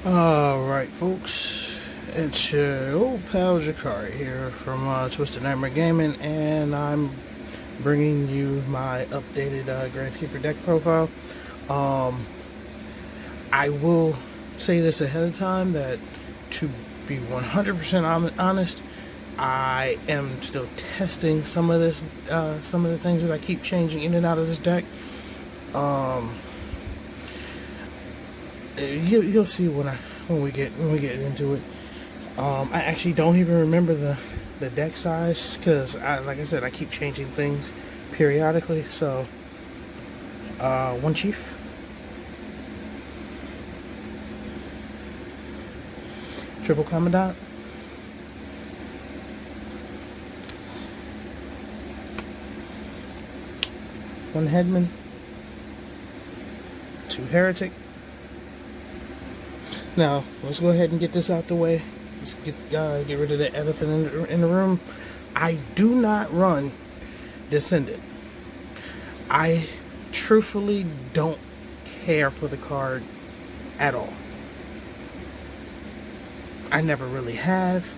Alright, folks, it's your old pal Jakari here from Twisted Nightmare Gaming, and I'm bringing you my updated Gravekeeper deck profile. I will say this ahead of time that, to be 100% honest, I am still testing some of this, some of the things that I keep changing in and out of this deck. You'll see when we get into it. I actually don't even remember the deck size because, like I said, I keep changing things periodically. So, one chief, triple commandant, one headman, two heretic. Now, let's go ahead and get this out the way. Let's get rid of the elephant in the room. I do not run Descendant. I truthfully don't care for the card at all. I never really have.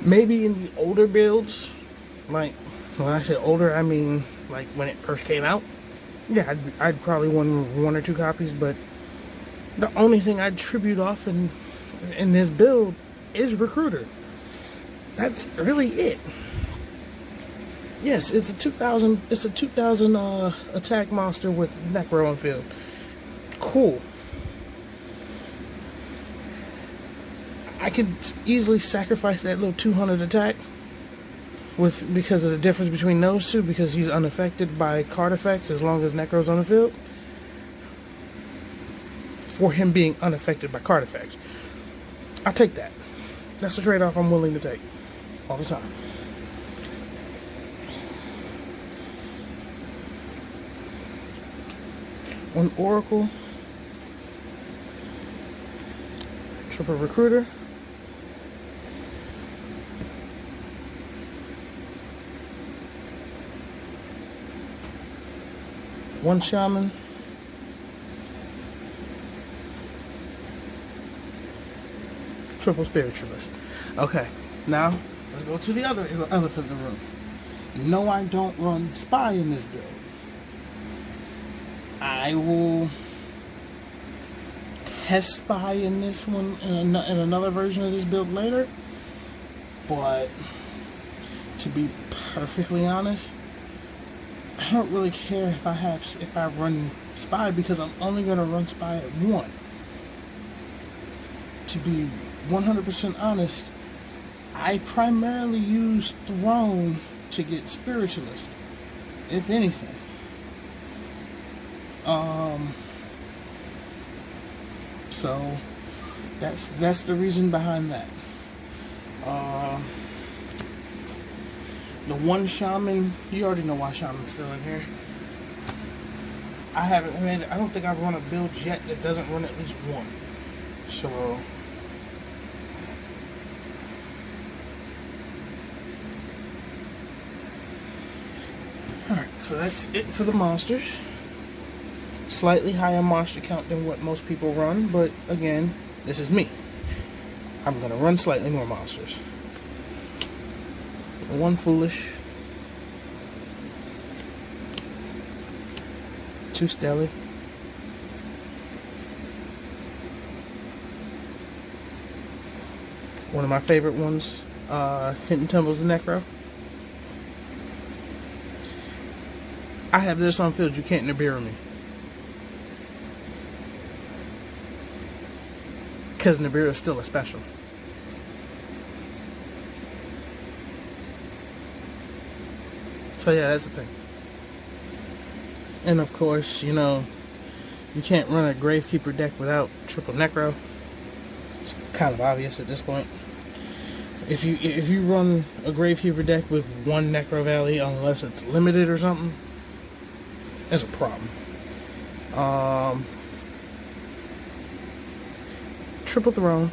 Maybe in the older builds, like, when I say older, I mean like when it first came out. Yeah, I'd probably won one or two copies, but the only thing I'd tribute off in this build is Recruiter. That's really it. Yes, it's a 2000 attack monster with Necro on field. Cool. I can easily sacrifice that little 200 attack because of the difference between those two, because he's unaffected by card effects as long as Necro's on the field. For him being unaffected by card effects, I'll take that. That's a trade-off I'm willing to take all the time. One Oracle, triple Recruiter, one Shaman, triple Spiritualist. Okay, now let's go to the other elephant in the room. No, I don't run Spy in this build. I will test Spy in this one, in another version of this build later. But to be perfectly honest, I don't really care if I run Spy, because I'm only going to run Spy at one. To be 100% honest, I primarily use Throne to get Spiritualist, if anything. So that's the reason behind that. The one Shaman, you already know why Shaman's still in here. I don't think I've run a build yet that doesn't run at least one. So alright, so that's it for the monsters. Slightly higher monster count than what most people run, but again, this is me. I'm going to run slightly more monsters. One Foolish, two Stelly, one of my favorite ones, Hidden Temples of Necro. I have this on field, you can't Nibiru me. Because Nibiru is still a special. So yeah, that's the thing. And of course, you know, you can't run a Gravekeeper deck without triple Necro. It's kind of obvious at this point. If you run a Gravekeeper deck with one Necro Valley, unless it's limited or something, that's a problem. Triple Throne,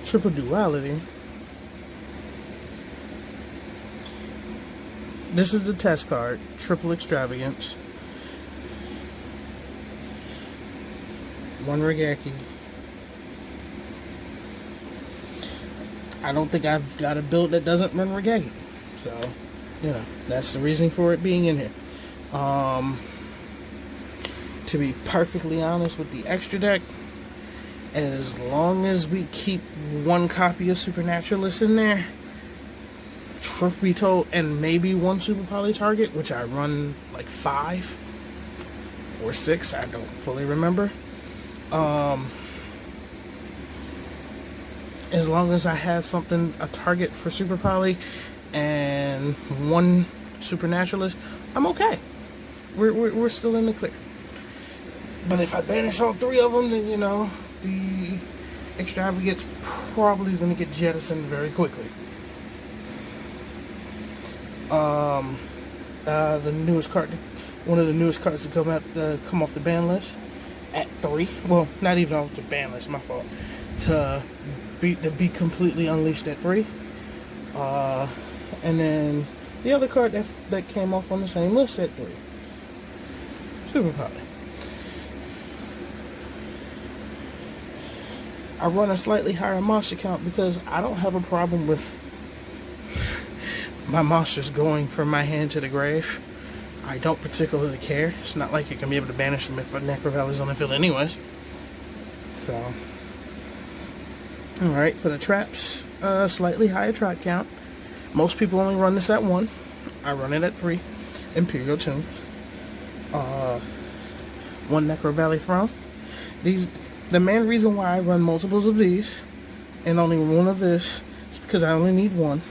triple Duality, This is the test card, Triple Extravagance. one Regeki. I don't think I've got a build that doesn't run Regeki. So, you know, that's the reason for it being in here. To be perfectly honest with the extra deck, as long as we keep one copy of Supernaturalist in there, truth be told, and maybe one Super Poly target, which I run like 5 or 6, I don't fully remember. As long as I have something, a target for Super Poly and one Supernaturalist, I'm okay. We're still in the clear. But if I banish all 3 of them, then, you know, the Extravagance probably is going to get jettisoned very quickly. The newest card, one of the newest cards to come off the ban list at 3. Well, not even off the ban list, my fault. To be completely unleashed at 3. And then the other card that came off on the same list at 3. Super Poly. I run a slightly higher monster count because I don't have a problem with my monsters going from my hand to the grave. I don't particularly care. It's not like you're going to be able to banish them if a Necrovalley's on the field anyways. So, alright, for the traps, slightly higher trap count. Most people only run this at 1. I run it at 3. Imperial Tombs. 1 Necrovalley Throne. The main reason why I run multiples of these and only one of this is because I only need 1.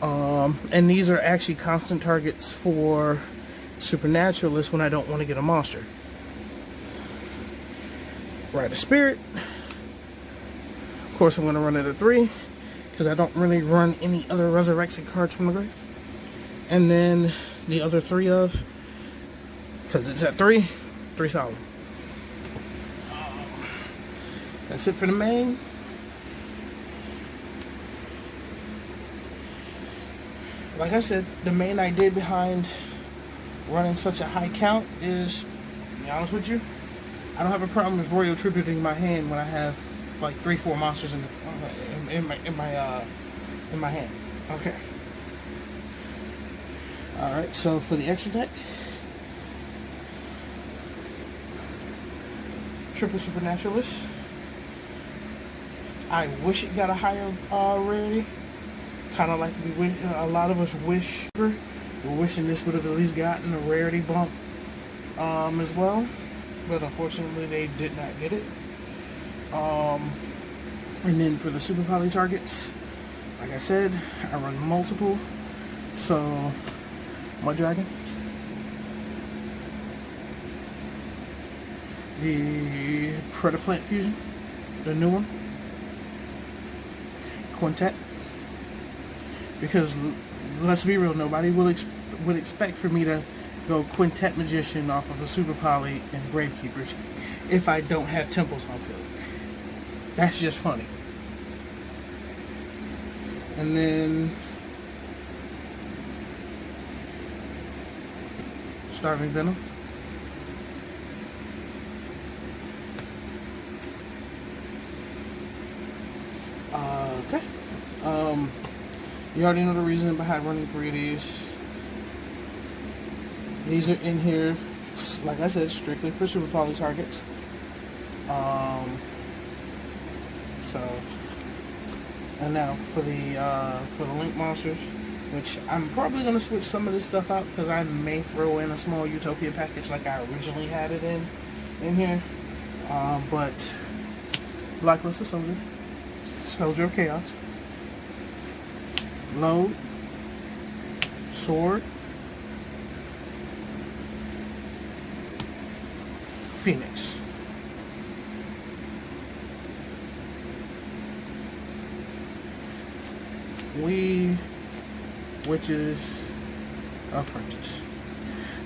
And these are actually constant targets for Supernaturalists when I don't want to get a monster. Rite of Spirit. Of course, I'm going to run it at 3 because I don't really run any other resurrection cards from the grave. And then the other 3 of, because it's at 3 solid. That's it for the main. Like I said, the main idea behind running such a high count is, to be honest with you, I don't have a problem with royal tributing my hand when I have like 3-4 monsters in my hand. Okay. All right. So for the extra deck, triple Supernaturalist. I wish it got a higher rarity. Kind of like a lot of us wish. We're wishing this would have at least gotten a rarity bump as well. But unfortunately, they did not get it. And then for the Super Poly targets, like I said, I run multiple. So, Mud Dragon. The Predaplant Fusion, the new one. Quintet, because let's be real, nobody would expect for me to go Quintet Magician off of a Super Poly and Gravekeepers if I don't have Temples on field. That's just funny. And then Starving Venom. Okay. You already know the reason behind running 3 of these. These are in here, like I said, strictly for Super Poly targets. And now for the Link monsters, which I'm probably gonna switch some of this stuff out because I may throw in a small Utopia package like I originally had it in here. But Blacklist of Soldier. Soldier of Chaos, Load, Sword, Phoenix. Witches Apprentice.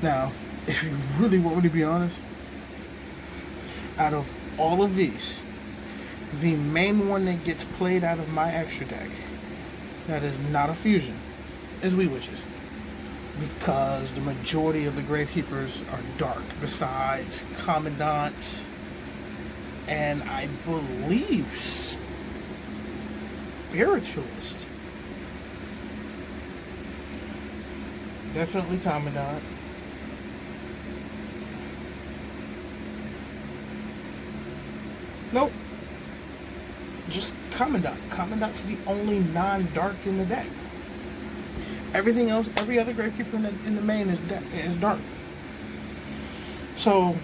Now, if you really want me to be honest, out of all of these, the main one that gets played out of my extra deck that is not a fusion is Wee Witches, because the majority of the Gravekeepers are dark besides Commandant and I believe Spiritualist. Definitely Commandant. Nope. Just Commandant. Commandant's the only non-dark in the deck. Everything else, every other Gravekeeper in the main is dark. So,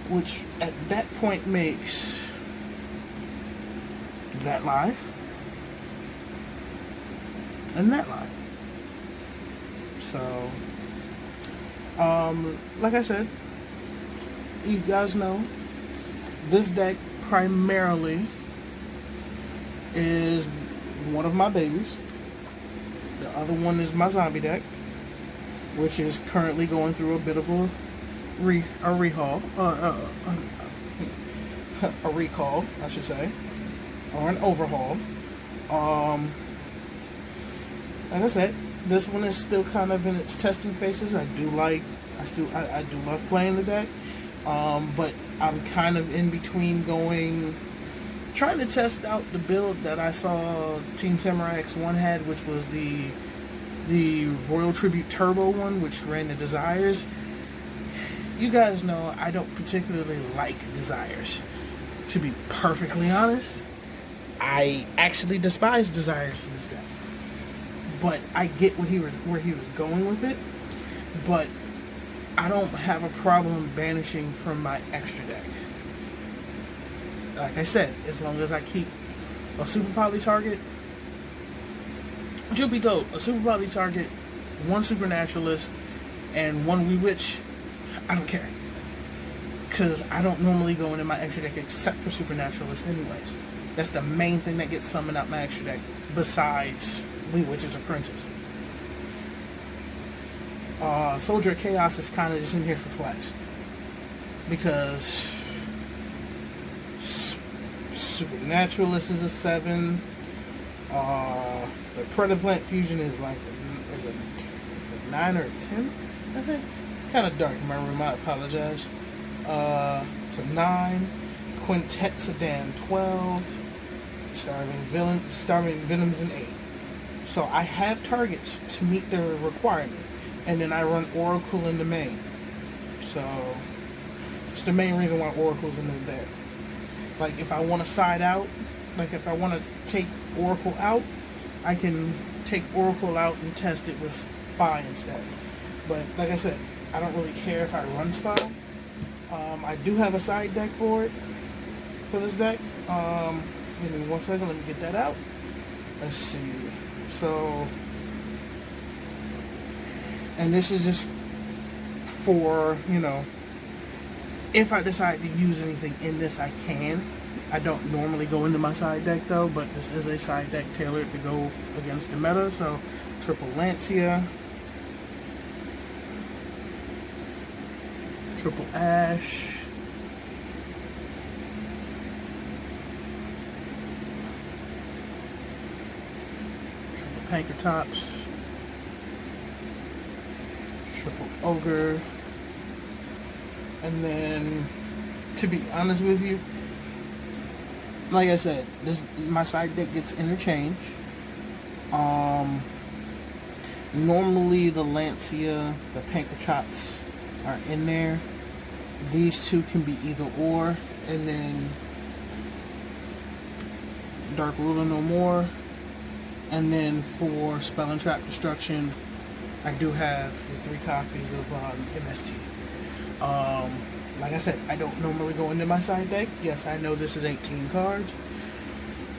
which at that point makes that live and that live. So, like I said, you guys know this deck primarily is one of my babies. The other one is my zombie deck, which is currently going through a bit of a rehaul, a recall, I should say, or an overhaul. Like I said, this one is still kind of in its testing phases. I do love playing the deck, but I'm kind of in between trying to test out the build that I saw Team Samurai X1 had, which was the Royal Tribute Turbo one, which ran the Desires. You guys know I don't particularly like Desires. To be perfectly honest, I actually despise Desires in this deck. But I get where he was going with it. But I don't have a problem banishing from my extra deck. Like I said, as long as I keep a Super Poly target, truth be told, a Super Poly target, one Supernaturalist, and one Wee Witch, I don't care. Because I don't normally go into my extra deck except for Supernaturalist anyways. That's the main thing that gets summoned out my extra deck, besides Wee Witches or Princess. Soldier of Chaos is kind of just in here for flex. Because Supernaturalist is a 7. The Predaplant Fusion is like a 9 or a 10, I think. Kind of dark in my room, I apologize. It's a 9. Quintet Sedan 12. Starving Venom's an 8. So I have targets to meet their requirement. And then I run Oracle in the main. So it's the main reason why Oracle's in this deck. Like if I want to side out, like if I want to take Oracle out, I can take Oracle out and test it with Spy instead. But like I said, I don't really care if I run Spy. I do have a side deck for this deck. Give me 1 second, let me get that out. Let's see. So, and this is just for, if I decide to use anything in this, I can. I don't normally go into my side deck though, but this is a side deck tailored to go against the meta. So, triple Lancia, triple Ash, triple Pankratops, triple Ogre, and then, to be honest with you, like I said, my side deck gets interchanged. Normally the Lancia, the Pankratops are in there. These two can be either or, and then Dark Ruler No More. And then for Spell and Trap Destruction, I do have the 3 copies of MST. Like I said, I don't normally go into my side deck. Yes, I know this is 18 cards.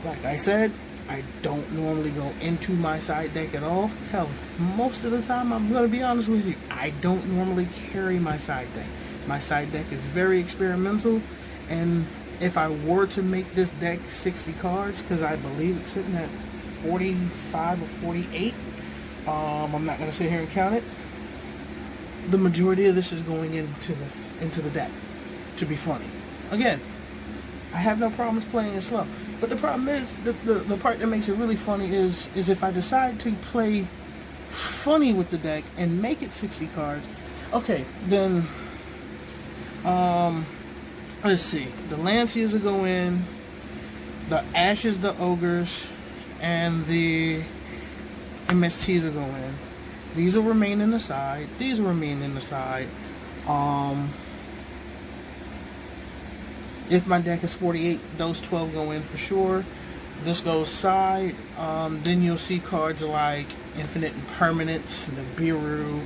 Like I said, I don't normally go into my side deck at all. Hell, most of the time, I'm going to be honest with you, I don't normally carry my side deck. My side deck is very experimental, and if I were to make this deck 60 cards, because I believe it's sitting at 45 or 48, I'm not going to sit here and count it. The majority of this is going into the deck to be funny. Again, I have no problems playing it slow. But the problem is, the part that makes it really funny is if I decide to play funny with the deck and make it 60 cards, okay, then let's see, the Lancias will go in, the Ashes, the Ogres, and the MSTs will go in. These will remain in the side. These will remain in the side. If my deck is 48, those 12 go in for sure. This goes side. Then you'll see cards like Infinite Impermanence, Nibiru,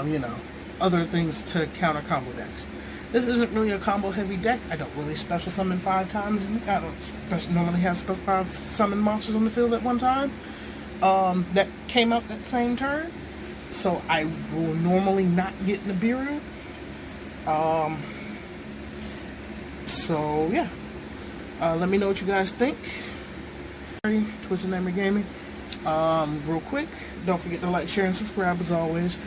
you know, other things to counter combo decks. This isn't really a combo heavy deck. I don't really special summon 5 times. I don't normally have special 5 summon monsters on the field at one time. That came out that same turn. So I will normally not get Nibiru. So yeah. Let me know what you guys think. Twisted Nightmare Gaming. Real quick, don't forget to like, share, and subscribe as always.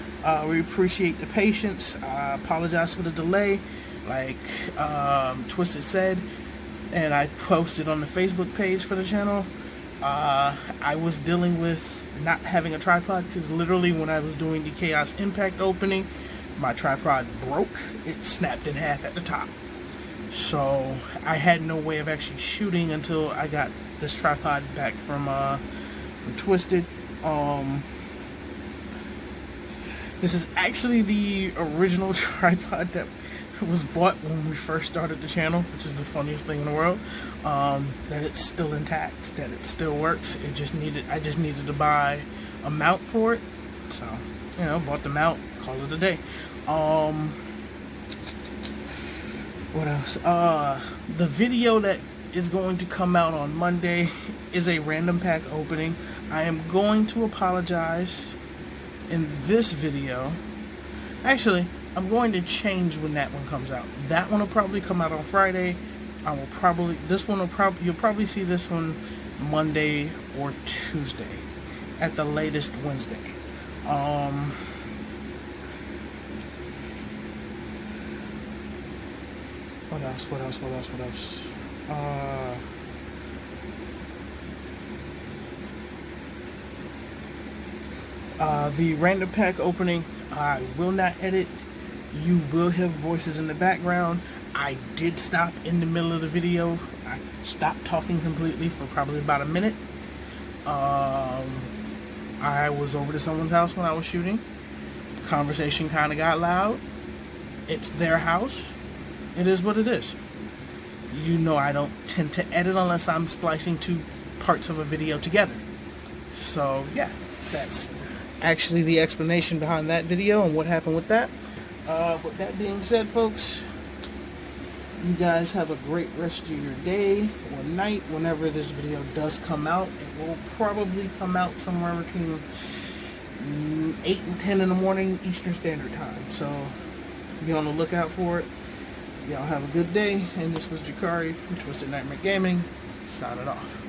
We appreciate the patience. I apologize for the delay, like Twisted said, and I posted on the Facebook page for the channel. I was dealing with not having a tripod because literally when I was doing the Chaos Impact opening, my tripod broke. It snapped in half at the top. So I had no way of actually shooting until I got this tripod back from Twisted. This is actually the original tripod that was bought when we first started the channel, which is the funniest thing in the world. That it's still intact, that it still works. I just needed to buy a mount for it. So, you know, bought the mount, call it a day. What else? The video that is going to come out on Monday is a random pack opening. I am going to apologize in this video. Actually, I'm going to change when that one comes out. That one will probably come out on Friday. You'll probably see this one Monday or Tuesday, at the latest Wednesday. What else? The random pack opening, I will not edit. You will hear voices in the background. I did stop in the middle of the video. I stopped talking completely for probably about a minute. I was over to someone's house when I was shooting. The conversation kind of got loud. It's their house. It is what it is. You know I don't tend to edit unless I'm splicing 2 parts of a video together. So yeah, that's actually the explanation behind that video and what happened with that. With that being said, folks, you guys have a great rest of your day or night whenever this video does come out. It will probably come out somewhere between 8 and 10 in the morning Eastern Standard Time. So be on the lookout for it. Y'all have a good day. And this was Jakari from Twisted Nightmare Gaming, signing off.